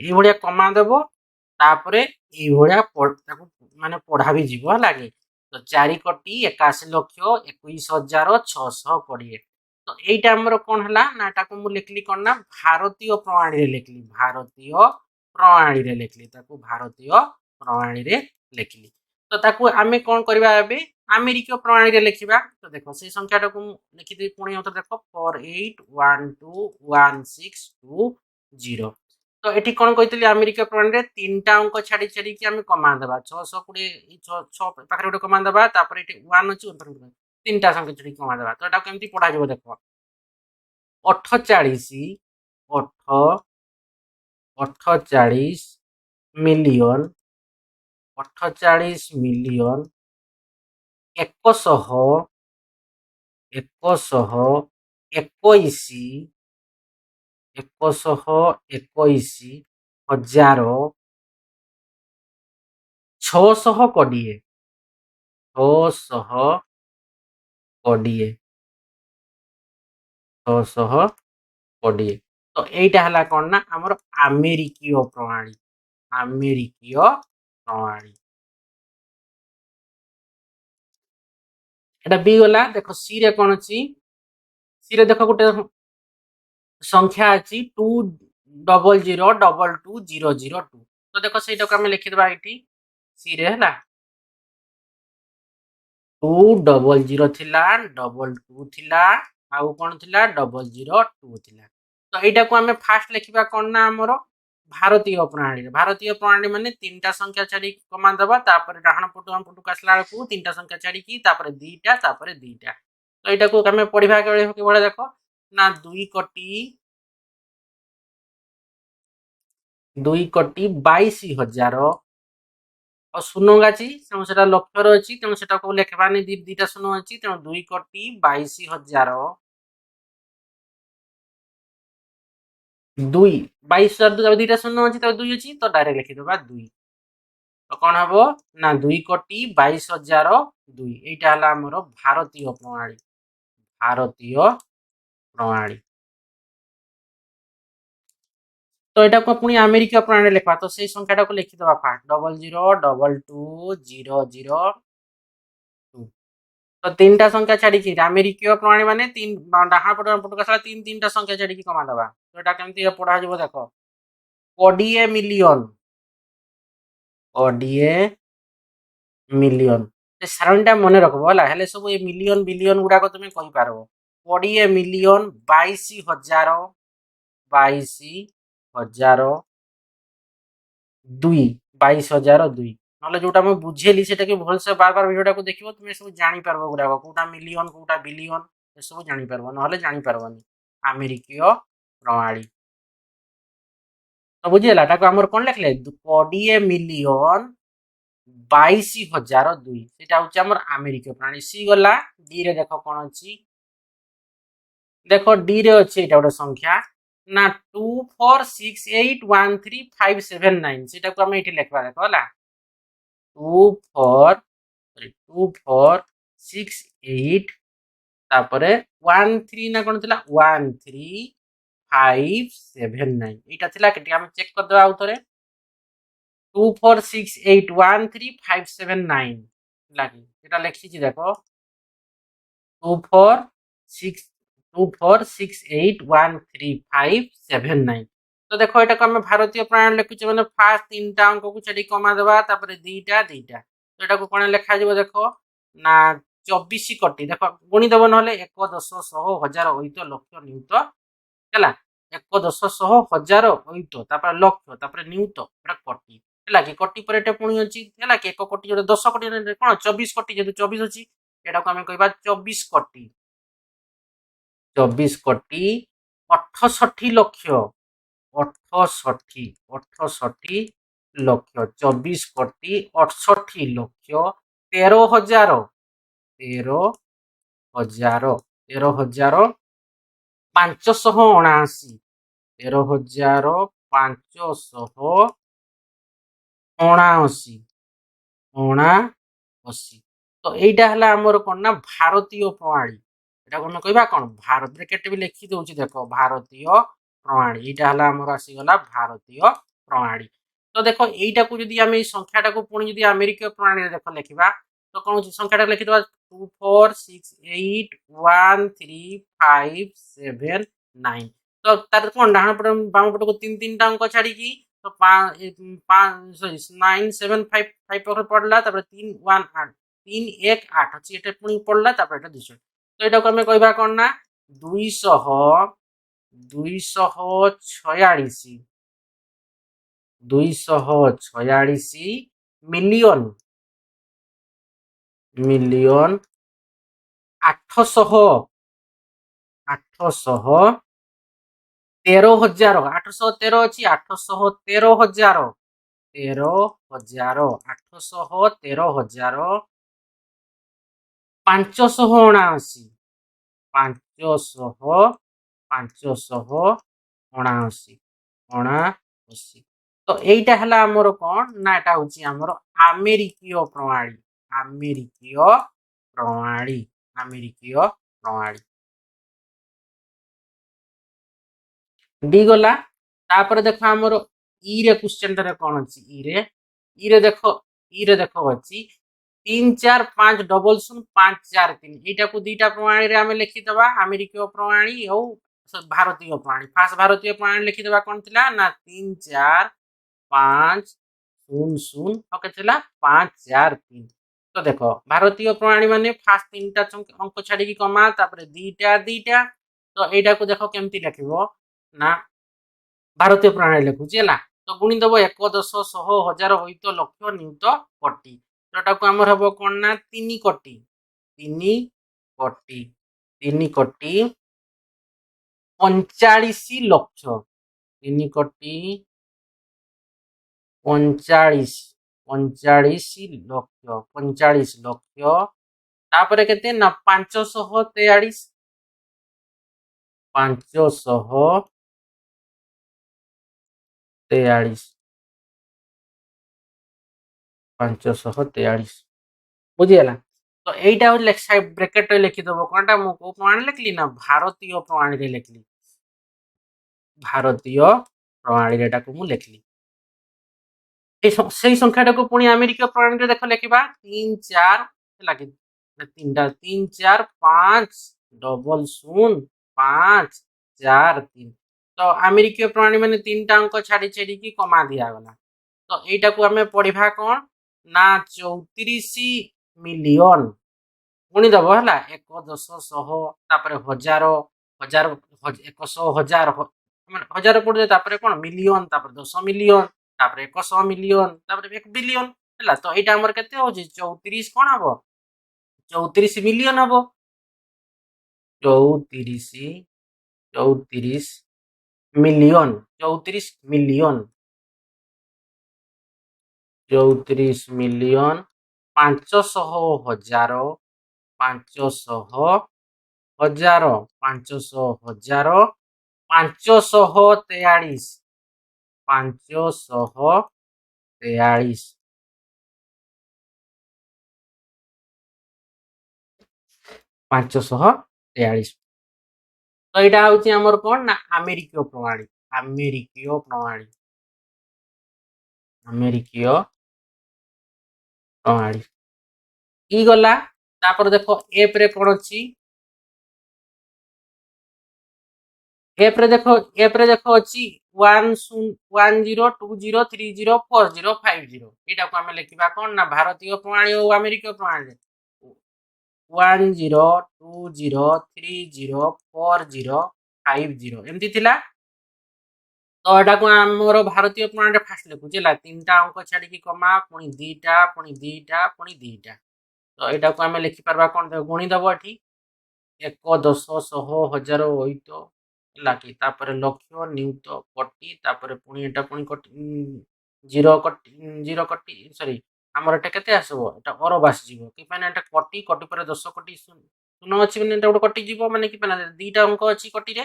এইভଳିଆ କମା ଦେବ ତାପରେ এইଭଳିଆ ତାକୁ ମାନେ ପଢା ବି ଯିବ ହେଲା କି ତ 4,81,21,620 ତ এইটা ଆମର କଣ ହେଲା ନା ଏଟାକୁ ମୁଁ ଲେଖିଲି କଣ ନା ଭାରତୀୟ ପ୍ରଣାଳୀରେ ଲେଖିଲି ତାକୁ ଭାରତୀୟ ପ୍ରଣାଳୀରେ ଲେଖିଲି ତ ତାକୁ ଆମେ କଣ କରିବା ଏବେ ଆମେରିକୀୟ ପ୍ରଣାଳୀରେ ଲେଖିବା ତ ଦେଖ ସେଇ ସଂଖ୍ୟାଟାକୁ ମୁଁ ଲେଖିଦେବି ପୁଣି ଆଉ ଥରେ ଦେଖ 48121620 তো এটি কোন কইতলি আমেরিকা প্রণালীরে তিনটা অঙ্ক ছাড়ি ছাড়িকি আমি কমা দেবা 620 6 পাখরে গোটে কমা দেবা তারপরে এটি 1 আছে তিনটা সংখ্যা ছাড়ি কমা দেবা তো এটা কেমতি পড়া যাব দেখো 48 মিলিয়ন 1,21,620 তো এইটা হলা কোন না আমার আমেরিকীয় প্রণালী এটা বি গলা দেখো সি রে কোন ଅଛି সি রে দেখো গোটে সংখ্যা ଅଛି 200220002 তো দেখো সেইটাকে আমি লিখি দেবা এটি সি রে ହେଲା 200 ଥିଲା 22 ଥିଲା ଆଉ কোন ଥିଲା 002 ଥିଲା তো এইটাକୁ ଆମେ ফার্স্ট লিখিবা কোন না ଆମର ଭାରତୀୟ ପ୍ରଣାଳୀ ମାନେ ତିନଟା ସଂଖ୍ୟା ଛାଡି କମା ଦେବା ତାପରେ ଡାହାଣ ପଟକୁ ଆସିଲା ବେଳକୁ ତିନଟା ସଂଖ୍ୟା ଛାଡିକି ତାପରେ ଦିଟା ତ ଏଇଟାକୁ ଆମେ ପଢିବା କିଭଳି ଦେଖ ନା 2,22,000 ଆଉ ଶୂନ ଅଛି ତେଣୁ ସେଟା ଲକ୍ଷର ଅଛି ତେଣୁ ସେଟାକୁ ଲେଖବାନି ଦିଟା ଶୂନ ଅଛି ତେଣୁ 2,22,000 22,000 ଦିଟା ଶୂନ ଅଛି ତ 2 ଅଛି ତ ଡାଇରେକ୍ଟ ଲେଖିଦେବା 2 তো কোন হবো না 2,22,002 এইটা হলো আমার ভারতীয় প্রণালী তো এটাকে পুনি আমেরিকা প্রণালী লেখা তো সেই সংখ্যাটাকে লিখি দেবা ফার্স্ট 00220002 তো তিনটা সংখ্যা ছাড়িকি আমেরিকীয় প্রণালী মানে তিন ডাহাণ পটକୁ ଆସିଲା তিনটা সংখ্যা ছাড়িকি কমা দেবা তো এটা কেমতি পড়া যাব দেখো 20 মিলিয়ন ସେ ସାରଣୀଟା ମନେ ରଖିବ ହେଲା ହେଲେ ସବୁ ଏ ମିଲିୟନ ବିଲିୟନ ଗୁଡାକ ତମେ କହିପାରିବ 20 ମିଲିୟନ 22,002 ନହେଲେ ଯୋଉଟା ମୁଁ ବୁଝେଇଲି ସେଟାକୁ ଭଲସେ ବାର ଭିଡିଓଟାକୁ ଦେଖିବ ତୁମେ ସବୁ ଜାଣିପାରିବ ଗୁଡାକ କୋଉଟା ମିଲିୟନ କୋଉଟା ବିଲିୟନ ଏସବୁ ଜାଣିପାରିବ ନହେଲେ ଜାଣିପାରିବନି ଆମେରିକୀୟ ପ୍ରଣାଳୀ तो बुझीगला ताको हमर कोन लिखले 20 मिलियन 22,002 सेटा होची हमर अमेरिकीय प्रणाली सी गला डी रे देखो कोन अछि देखो डी रे अछि एटा गोटे संख्या ना 24681357 सेटा को हम एठी लिखबा देखो हला 2468 तापरे 13 ना कोन थिला 13579 एटा थिला केटी हम चेक कर दबा आउथरे 24681357 लागी एटा लिखि छी देखो 24681357 तो देखो एटा को हम भारतीय प्रणाली लिखुचे माने फास्ट तीनटा अंक को चडी कमा देबा तापरे दीटा दीटा तो एटा को कोन लिखा जिवो देखो ना 24 कोटी देखो गुणी देबो नहले 1 10 100 1000 ओइतो लक्ष नियुत हैला 1 10 100 1000 ओइतो तापर लक्ष तापर नियुत एटा कोटी हैला कि कोटी पर एटा पुणी अछि हैला कि 1 कोटी जो 10 कोटी कोन 24 कोटी जे 24 अछि एटा को हम कहबा 24 कोटी 24 कोटी 68 लक्ष 68 लक्ष 24 कोटी 68 लक्ष 13,000 13,579 13,579 तो एटा हला हमर कोन ना भारतीय प्रणाली एटा कोन कहबा कोन भारत ब्रैकेट भी लिखि दउची देखो भारतीय प्रणाली एटा हला हमर आसी गला भारतीय प्रणाली तो देखो एटा को जदी हम ए संख्याटा को पुणी जदी अमेरिकीय प्रणाली रे देखो लिखिबा तो कोन संख्याटा लिखि दबा 24681357 तो तार कोन डाहण पट बाम पट को तीन तीन टा अंक छाडी की तो 9755 पर पडला तापर 318 318 अछि एटा पुणी पडला तापर एटा 200 तो एटा को हम कहबा कोन ना 200 246 मिलियन मिलियन 800 13,000 813 अछि 813,000 813,000 579 579 तो एटा हला हमर कोन ना एटा होची हमर अमेरिकीय प्रणाली अमेरिकीय प्रणाली अमेरिकीय प्रणाली डी गला तापर देखो हमर ई रे क्वेश्चन रे कोन अछि ई रे देखो अछि 34500543 एटा को दीटा प्रणाली रे हम लिखि दबा अमेरिकीय प्रणाली औ भारतीय प्रणाली फास्ट भारतीय प्रणाली लिखि दबा कोन थिला ना 34500 ओके थिला 543 तो देखो भारतीय प्रणाली माने फास्ट तीनटा अंक छाडी की कमा तापर दीटा दीटा तो एटा को देखो केमती लिखिबो ना भारतीय प्रणाली लिखुची हैला तो गुणी देबो 1 10 100 1000 होइतो लक्ष नियुत कोटी जोटा को हमर हबो कोन ना 3 कोटी 3 कोटी 3 कोटी 45 लक्ष 3 कोटी 45 लक्ष तापरे केते ना 543 543 बुझिगला तो एटा लेक्सा ब्रैकेट रे लिखि दबो कोनटा मु को प्रणाली लिखली ना भारतीय प्रणाली रे लिखली भारतीय प्रणाली रेटा को मु लिखली সেই সংখ্যাটাকে পুনি আমেরিকা প্রণালীতে দেখো লিখিবা 3 4 লাগি তিনটা 3 4 5 डबल 0 5 4 3 तो अमेरिकीय प्रणाली माने तीनटा अंक छाड़ी छाड़ी की कमा दिया गला तो एटा को हमें पढ़िबा कोन ना 34 मिलियन गुणी दबो हला 1 10 100 तापर 1000 1000 100 1000 माने 1000 पड़े तापर कोन मिलियन तापर 10 मिलियन तापर 100 मिलियन तापर 1 बिलियन हला तो एटा हमर केते हो जे 34 कोन हबो 34 मिलियन हबो 34 मिलियन 34 मिलियन 34 मिलियन 500,000 500,000 500,000 543 543 543 तो यहाँ हूँ आमर कौन ना अमेरिकीय प्रणाली अमेरिकीय प्रणाली अमेरिकीय प्रणाली ई गला तापर देखो एप रे कौन अच्छी एप रे देखो अच्छी 102020304050 यहाँ को आम लिखा कौन ना भारतीय प्रणाली और अमेरिकीय प्रणाली 1020304050 एमती थिला तो यहाँ को आमर भारतीय प्रणाली फास्ट लिखुचे तीन टा अंक छाड़ी कमा पुणी दीटा पुणी दीटा पुणी दीटा तो यहाँ को आम लिखिपार कौन गुणीदेव ये 1 10 100 1000 8 ହେଲା କି ତାପରେ ଲକ୍ଷ ନିୟୁତ କୋଟି ତାପରେ ପୁଣି ଏଟା ପୁଣି ଜିରୋ କୋଟି ସରି ଆମର ଏଟା କେତେ ଆସିବ ଏଟା ଅରବ ଆସିଯିବ କି ମାନେ ଏଟା କୋଟି କୋଟି ପରେ 10 କୋଟି ଶୂନ ଅଛି ମାନେ ଏଟା ଗୋଟେ କଟି ଯିବ ମାନେ କି ମାନେ ଦିଟା ଅଙ୍କ ଅଛି କୋଟିରେ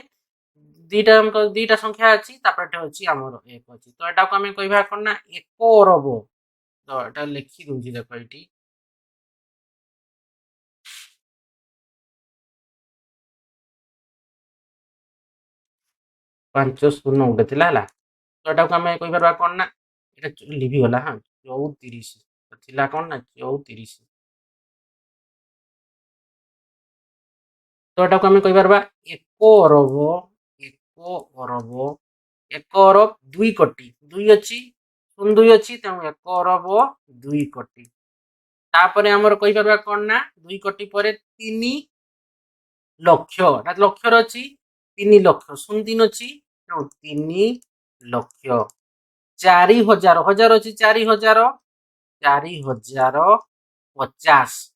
ଦିଟା ସଂଖ୍ୟା ଅଛି ତାପରେ ଏଟା ଅଛି ଆମର 1 ଅଛି ତ ଏଟାକୁ ଆମେ କହିବା କଣ ନା 1 ଅରବ ତ ଏଟା ଲେଖି ଦଉଛି ଦେଖ ଏଠି 5 ଶୂନ ଗୋଟେ ଥିଲା ହେଲା तो एटा को आम कहीपर कौन ना ये लिभिगला हाँ 34 थिला कौन ना 34 तो एटा को आम कहीपर 1 अरब 1 अरब 1 अरब 2 कोटी 2 अच्छी शून 2 अच्छी तेणु 1 अरब 2 कोटी तापर आमर कहीपर कौन ना 2 कोटी पर 3 लक्ष लक्षर अच्छी 3 लक्ष शून 3 अच्छी तेणु 3 लक्ष 4000 हजार अच्छी 4000 4050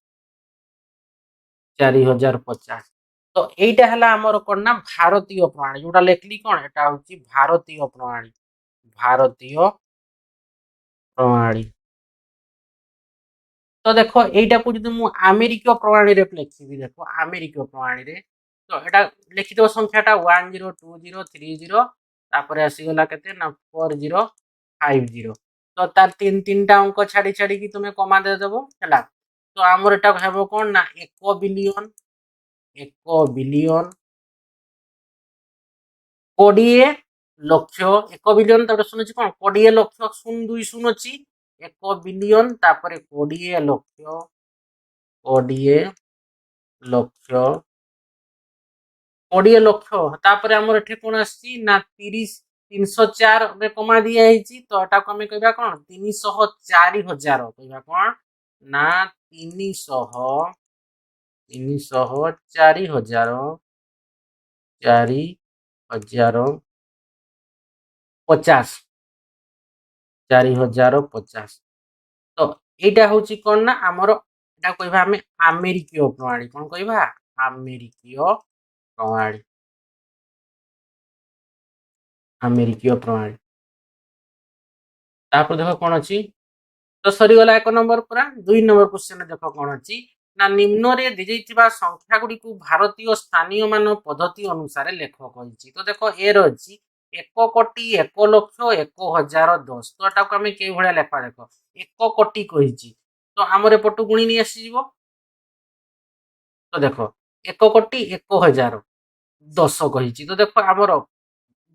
4050 तो यहीटा है आमर कौन ना भारतीय प्रणाली जोटा लिखली कौन एटा हूँ भारतीय प्रणाली भारतीय प्रणाली तो देखो यहीटा को जो मुझे अमेरिकीय प्रणाली रे लिखी देखो अमेरिकीय प्रणाली रे तो एटा लिखिदेव संख्याटा 102030 तापर आसीगला केते ना 4050 तो तार तीन टा अंक छाड़ी छाड़ी की तुम्हें कमा दे देबो हैला तो आमर एटा हेबो कोन ना 1 बिलियन 20 लक्ष 1 बिलियन तापर सुनुची कोन 20 लक्ष शून 2 शून अछि 1 बिलियन तापर 20 लक्ष 20 लक्ष 20 लक्ष तापर आमर एठे कोन आसी ना 30 304 रे कमा दिया हेची तो एटा को हमें कहबा कोन 304,000 कहबा कोन ना 304,000 4050 4050 तो यहाँ हूँ कौन ना आमर एटा कहबा हमें अमेरिकीय प्रणाली कौन कहबा अमेरिकीय प्रणाली अमेरिकीय प्रणाली तापर देखो कौन अच्छी तो सरीगला 1 नंबर पूरा 2 नंबर क्वेश्चन देख कौन अच्छी ना निम्न रे दी जाइतिबा संख्या गुडी को भारतीय स्थानीय मान पद्धति अनुसार लेख कहिछि तो देखो ए रो अछि 1 कोटी 1 लक्ष 1010 तो एटा को हमें के भलिया लेखा देखो 1 कोटी कहिछि तो हमरे पटु गुणी नि आसी जीवो तो देखो 1 कोटी 1010 कहिछि तो देखो हमर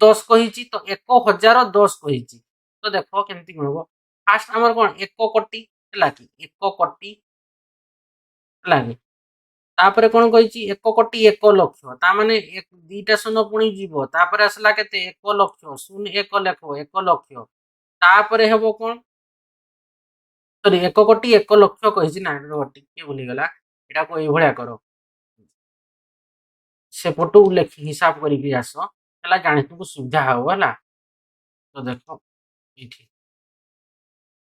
10 कहिछि तो 1010 कहिछि तो देखो केमति गुणबो फास्ट हमर कोन 1 कोटी हला कि 1 कोटी हला कि तापर कोन कहिछि 1 कोटी 1 लक्ष ता माने एक दीटा शून्य पुणी जीवो तापर आसला केते 1 लक्ष शून्य 1 लेखो 1 लक्ष तापर हेबो कोन सॉरी 1 कोटी 1 लक्ष कहिछि ना टिके भूली गला एटा को ए भलिया करो से फोटो लेखि हिसाब करिकि आसो हला जानि तुमको सुविधा हो हला तो देखो एठी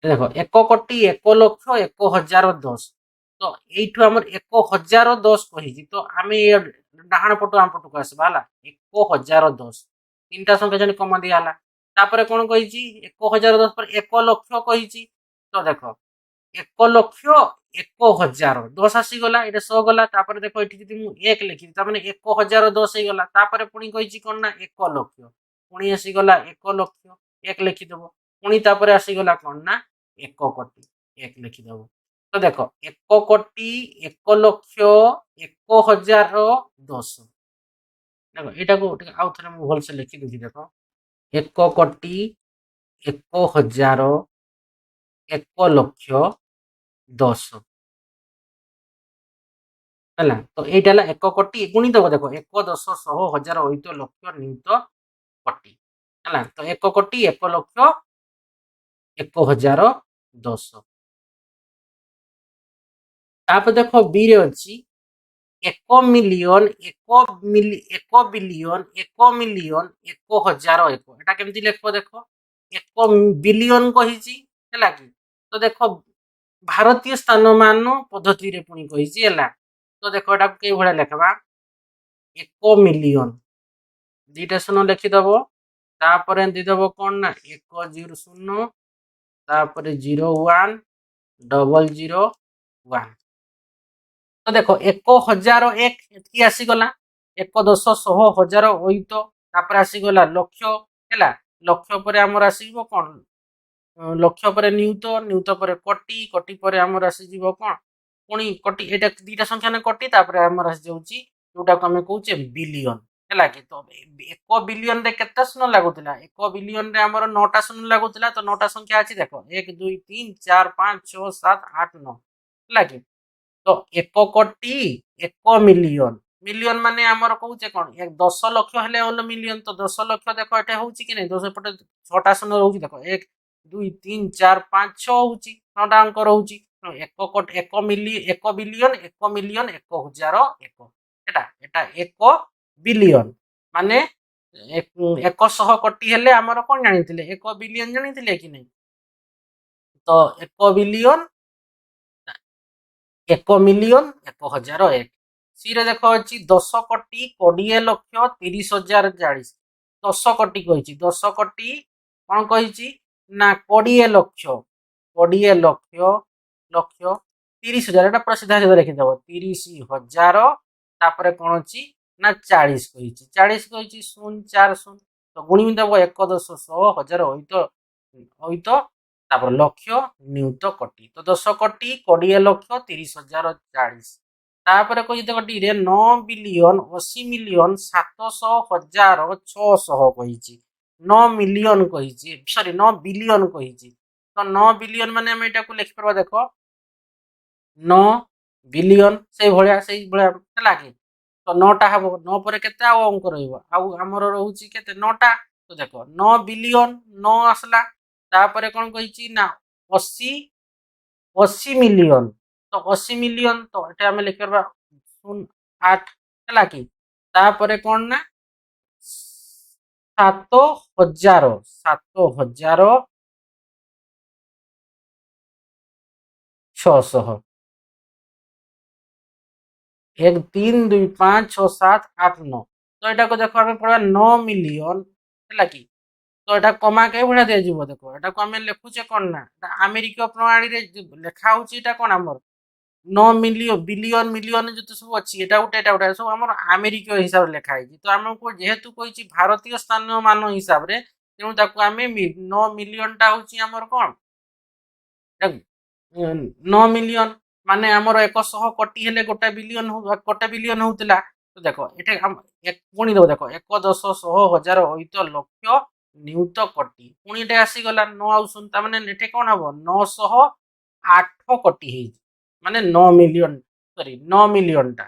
देखो 1 कोटी 1 लक्ष 1010 तो एठू हमर 1010 कहिछि तो आमे डाहाण पटो आम पटो आसबा हला 1010 तीनटा संख्या जन कमा दिया तापर कौन कही 1010 पर 1 लक्ष कही तो देख 1 लक्ष 1000 10 आसीगला ये 100 गला तापर देख ये 1 लिखी 1010 हो गला तापर पुणी कही कौन ना 1 लक्ष पुणी आसीगला 1 लक्ष 1 लिखिदेव पुणी तापर आसीगला कौन ना 1 कोटी 1 लिखिदेव तो देख 1 कोटी 1 लक्ष 1010 देख यहाँ को आउ थे भलसे लिखी दूसरी देख 1 कोटी 1000 1 लक्ष 10 है तो यहाँ 1 कोटी गुणिदेव देख 1 10 100 1000 अयुत लक्ष नियुत कोटी है तो 1 कोटी 1 लक्ष 1010 तापर देख बी रे अच्छी 1 मिलियन 1 बिलियन 1 मिलियन 1000 1 एटा केमती लिखबो देख 1 बिलियन कहिची हैला कि तो देख भारतीय स्थानमान पद्धति रे पुणी कहिची हैला तो देख एटा के भड़ा लिखबा 1 मिलियन दीटा शून्य लिखिदेव तापर एंती देव कौन ना 1 0 0 तापर 0 1 डबल 0 1 तो देख 1001 एतकी आसीगला 1 10 100 1000 अयुत तापर आसीगला लक्ष हैला लक्ष पर आमर आसीबो कोन लक्ष पर नियुत नियुत पर कोटी कोटी पर आमर आसीजिवो कोन पुणी कोटी एटा दीटा संख्या ने कोटी तापर आमर आसी जाउची जोटा को हमें कहूचे बिलियन हैला कि तो 1 बिलियन रे केते शून्य लागुतिला 1 बिलियन रे आमर 9टा शून्य लागुतिला तो 9टा संख्या अछि देखो 1 2 3 4 5 6 7 8 9 हैला कि तो 1 कोटी 1 मिलियन मिलियन माने आमर कहूचे कोन 10 लक्ष हेले होलो मिलियन तो 10 लक्ष देखो एटा होउची कि नै 10 पटे 6टा शून्य रहउची देखो 1 2 3 4 5 6 होउची 9टा अंक रहउची 1 कोटी 1 मिलियन 1 बिलियन 1 मिलियन 1000 1 एटा एटा 1 बिलियन माने 100 कोटी हेले आमर कोन जानिथिले 1 बिलियन जानिथिले कि नै तो 1 बिलियन 1 मिलियन 1000 1 सी रे देख अच्छी 10 कोटी 20 लक्ष 30,040 10 कोटी कही 10 कोटी कौन कही ना 20 लक्ष 20 लक्ष लक्ष 30,000 एटा पूरा सीधा सीधा लिखिदेव 30,000 तापर कौन अच्छी ना 40 कही 40 कही 0 4 0 तो गुणी देव 1 10 100 1000 अयुत अयुत तापर लक्ष नियुत कोटी तो 10 कोटी 20 लक्ष 30,040 तापर कही देख डी 9 बिलियन 80 मिलियन 700,000 600 कही 9 मिलियन कही सॉरी 9 बिलियन कही तो 9 बिलियन माने हम एटा को लिखि परबा देखो 9 बिलियन से भलिया हला कि तो 9टा हबो 9 पर केते आ अंक रहइबो आ हमर रहउची केते 9टा तो देखो 9 बिलियन 9 आसला तापर कौन कही ना 80 मिलियन तो 80 मिलियन तो एटा हमें लिख करबा 8 हला कि तापर कौन ना 7,000 600 1 3 2 5 6 7 8 9 तो एटा को देखो हमें पड़ा 9 मिलियन है कि तो एटा कमा के भड़ा दिया जीव देखो एटा को हमें लिखुचे कौन ना अमेरिका प्रणाली रे लिखा होची एटा कौन हमर 9 मिलियन बिलियन मिलियन जो सब अच्छी एटा उठे सब हमर अमेरिका हिसाब लिखा है तो हमको जेहेतु कही भारतीय स्थान मान हिसाब रे तेणु ताको हमें 9 मिलियन टा होची हमर कौन 9 मिलियन माने हमर 100 कोटी हेले गोटे बिलियन होतिला तो देखो एठे पुणी देव देखो 1 10 100 1000 अयुत लक्ष नियुत कोटी पुणी एटे आसी गला 9 आउ सुन ता माने एठे कोन हबो 908 कोटी हे माने 9 मिलियन सॉरी 9 मिलियन टा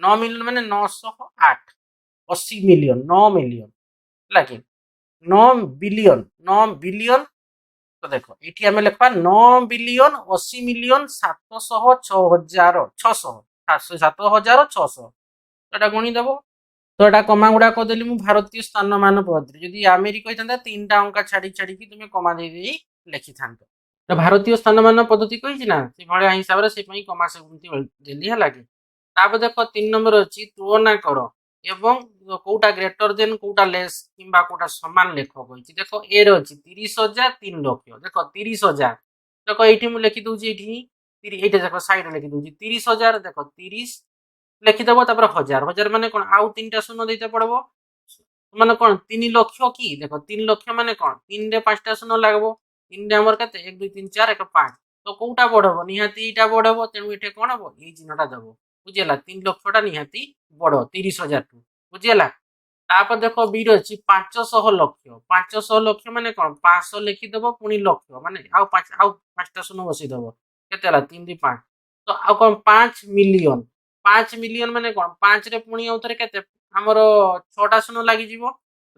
9 मिलियन माने 908 80 मिलियन 9 मिलियन लागे 9 बिलियन तो देखो ये आम लिखा 9 बिलियन 80 मिलियन 7,600 तो गुणीदेव तो यहाँ कमा गुड़ा करदेली मुझे भारतीय स्थान मान पद्धति जदि अमेरिका होता 3टा अंका छाड़ी छाड़ी तुम कमा दे लिखि था तो भारतीय स्थान मान पद्धति कही ना से भाया हिसाब से कमा से देली है लगे तापर देख 3 नंबर अच्छी तुलना कर এবং কোটা গ্রেটর দেন কোটা লেস কিংবা কোটা সমান লেখ কইছি। দেখো এ রে আছে 30,000 3 লক্ষ। দেখো 30,000 দেখো এইটি মু লিখি দউছি এইটি এইটা দেখো সাইড লিখি দউছি 30,000 দেখো 30 লিখিদেব তারপরে হাজার হাজার মানে কোন আউ তিনটা শূন্য দিতে পড়ব মানে কোন 3 লক্ষ কি দেখো 3 লক্ষ মানে কোন 3 রে 5টা শূন্য লাগবো 3 রে আমার কেতে 1 2 3 4 1 5 তো কোটা বড় হবো নিহাতি এইটা বড় হবো তেণু এঠে কোন হবো এই চিহ্নটা দেব বুঝিলা 3 লক্ষটা নিহাতি বড় 30,000 টু বুঝিলা তারপর দেখো বির ଅଛି 500 লক্ষ 500 লক্ষ মানে কোন 500 লিখিদেব পুনি লক্ষ মানে আউ 5টা শূন্য বসেই দেব কেতে ହେଲା 3 2 5 তো আউ কোন 5 মিলিয়ন 5 মিলিয়ন মানে কোন 5 রে পুনি আউতরে কেতে ଆମର 6টা ଶୂନ ଲାଗିଯିବ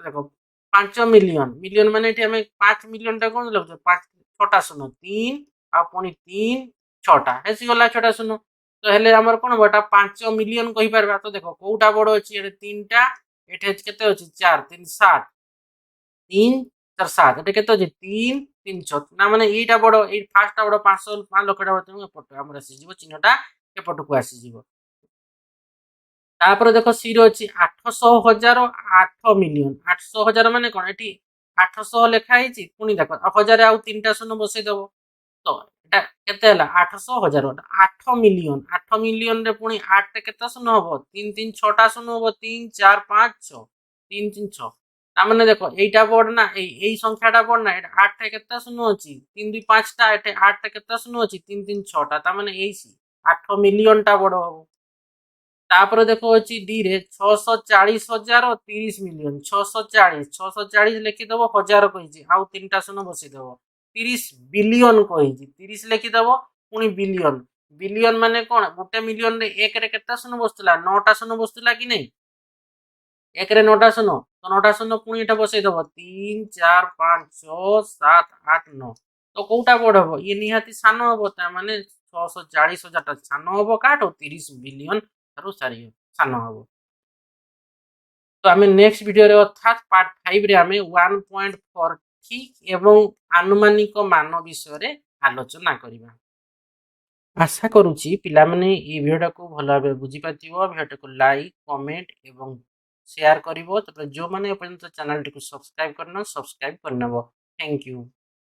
ଦେଖ 5 ମିଲିୟନ ମିଲିୟନ ମାନେ ଏଠି ଆମେ 5 ମିଲିୟନଟା କଣ ଲେଖୁଛେ 6ଟା ଶୂନ 3 ଆଉ ପୁଣି 3 6ଟା ହେସିଗଲା 6ଟା ଶୂନ ତ ହେଲେ ଆମର କଣ ହବ ଏଟା 5 ମିଲିୟନ କହିପାରିବା ତ ଦେଖ କୋଉଟା ବଡ ଅଛି ଏଠି 3ଟା ଏଠି କେତେ ଅଛି 4 3 7 3 4 7 ଏଠି କେତେ ଅଛି 3 3 6 ନା ମାନେ ଏଇଟା ବଡ ଏଇ ଫାର୍ଷ୍ଟଟା ବଡ 500 5 ଲକ୍ଷଟା ବଡ ତେଣୁ ଏପଟ ଆମର ଆସିଯିବ ଚିହ୍ନଟା ଏପଟକୁ ଆସିଯିବ ତାପରେ ଦେଖ ସି ରେ ଅଛି 800,000 8 ମିଲିୟନ 800,000 ମାନେ କଣ ଏଠି 800 ଲେଖା ହେଇଛି ପୁଣି ଦେଖ ହଜାରେ ଆଉ ତିନିଟା ଶୂନ ବସେଇ ଦବ ତ এটা କେତେ ହେଲା 800,000 8 ମିଲିୟନ 8 ମିଲିୟନରେ ପୁଣି 8 ରେ କେତେ ଶୂନ ହବ 3 3 6ଟା ଶୂନ ହବ 3 4 5 6 3 3 6 ତାମାନେ ଦେଖ এইটা বড় না এই সংখ্যাটা বড় না এটা 8 রে কেতে শূন্য ଅଛି 3 2 5টা এতে 8 রে কেতে শূন্য ଅଛି 3 3 6টা তাମାନେ এই 8 ମିଲିୟନଟା ବଡ ହବ ତାପରେ ଦେଖ ଅଛି ଡି ରେ 640,000 30 ମିଲିୟନ 640 ଲେଖିଦବ ହଜାର କହିଛି ଆଉ ତିନିଟା ଶୂନ ବସେଇଦବ 30 ବିଲିୟନ କହିଛି 30 ଲେଖିଦବ ପୁଣି ବିଲିୟନ ବିଲିୟନ ମାନେ କଣ ଗୋଟେ ମିଲିୟନରେ ଏକରେ କେତେ ଶୂନ ବସୁଥିଲା 9ଟା ଶୂନ ବସୁଥିଲା କି ନାଇଁ ଏକରେ 9ଟା ଶୂନ ତ 9ଟା ଶୂନ ପୁଣି ଏଟା ବସେଇଦବ 3 4 5 6 7 8 9 ତ କୋଉଟା ବଡ ହବ ଇଏ ନିହାତି ସାନ ହବ ତା ମାନେ 640,000 ଟା ସାନ ହବ କାଠୁ 30 ବିଲିୟନ ଠାରୁ ସାନ ହବ ତ ଆମେ ନେକ୍ସଟ ଭିଡିଓରେ ଅର୍ଥାତ୍ ପାର୍ଟ 5 ରେ ଆମେ 1.40 ଏବଂ ଆନୁମାନିକ ମାନ ବିଷୟରେ ଆଲୋଚନା କରିବା ଆଶା କରୁଛି ପିଲାମାନେ এই ଭିଡିଓଟାକୁ ଭଲ ଭାବେ ବୁଝିପାରିଥିବ ଭିଡିଓଟାକୁ ଲାଇକ୍ କମେଣ୍ଟ ଏବଂ ସେୟାର କରିବ ତାପରେ ଯୋଉମାନେ ଏପର୍ଯ୍ୟନ୍ତ ଚ୍ୟାନେଲଟିକୁ ସବସ୍କ୍ରାଇବ କରିନ ସବସ୍କ୍ରାଇବ କରିନେବ ଥ୍ୟାଙ୍କ ୟୁ